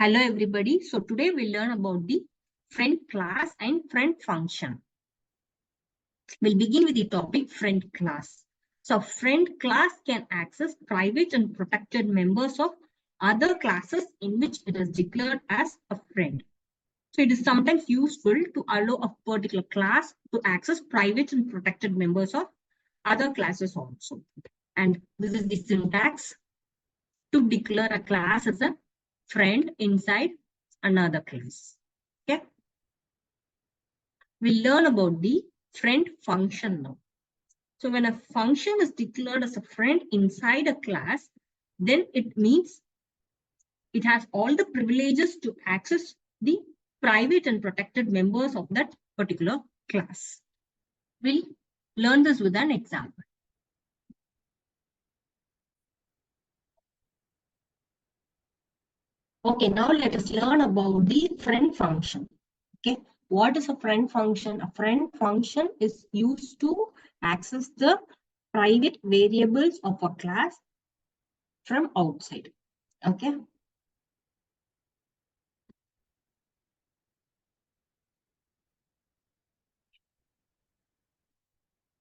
Hello everybody. So today we'll learn about the friend class and friend function. We'll begin with the topic friend class. So friend class can access private and protected members of other classes in which it is declared as a friend. So it is sometimes useful to allow a particular class to access private and protected members of other classes also. And this is the syntax to declare a class as a friend inside another class. Okay. We'll learn about the friend function now. So when a function is declared as a friend inside a class, then it means it has all the privileges to access the private and protected members of that particular class. We'll learn this with an example. Okay, now let us learn about the friend function. Okay, what is a friend function? A friend function is used to access the private variables of a class from outside. Okay.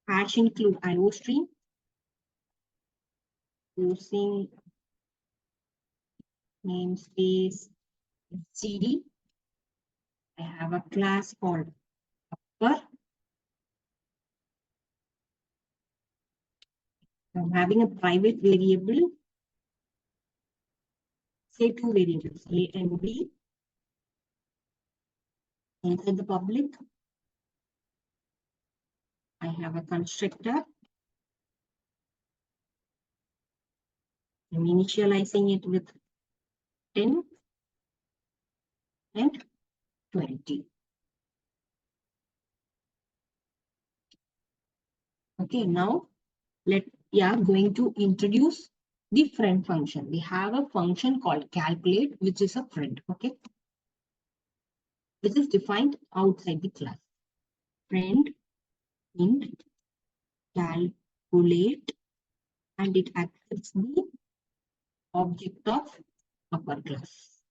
Hash include IOStream using namespace CD. I have a class called upper. I'm having a private variable, say two variables, A and B. Inside the public, I have a constructor. I'm initializing it with 10 and 20. Okay, now we are going to introduce the friend function. We have a function called calculate, which is a friend. Okay, this is defined outside the class. Friend int calculate, and it accepts the object of upper class.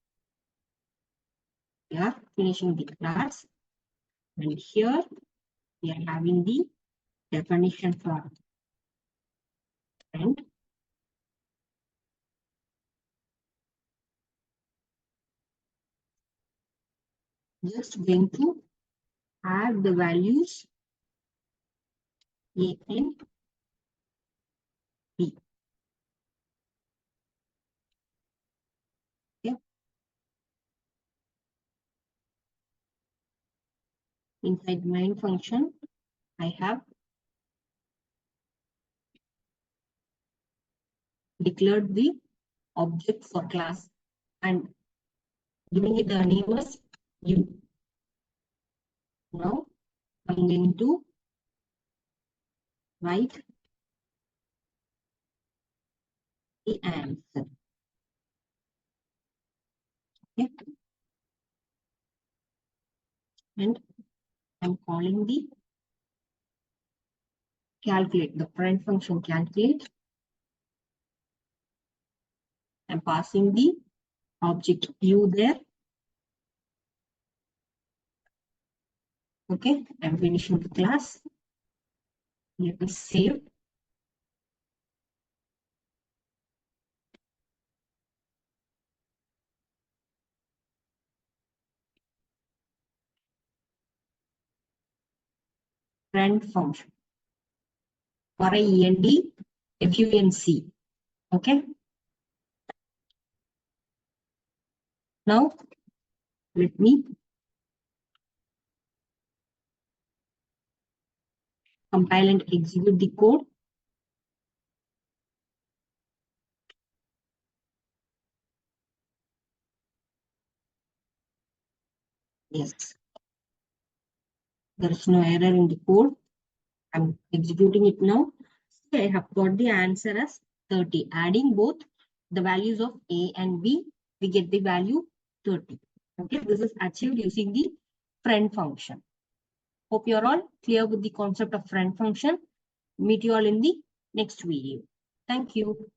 We are finishing the class, and here we are having the definition for friend. Just going to add the values A and B. Okay. Inside main function, I have declared the object for class and giving it the name as U. Now I'm going to write the answer. Okay. And I'm calling the calculate, the friend function calculate. I'm passing the object U there. Okay, I'm finishing the class. Let me save. Friend function. For END, FUNC. Okay. Now, let me compile and execute the code. Yes. There is no error in the code. I'm executing it now. See, I have got the answer as 30. Adding both the values of A and B, we get the value 30. Okay, this is achieved using the friend function. Hope you're all clear with the concept of friend function. Meet you all in the next video. Thank you.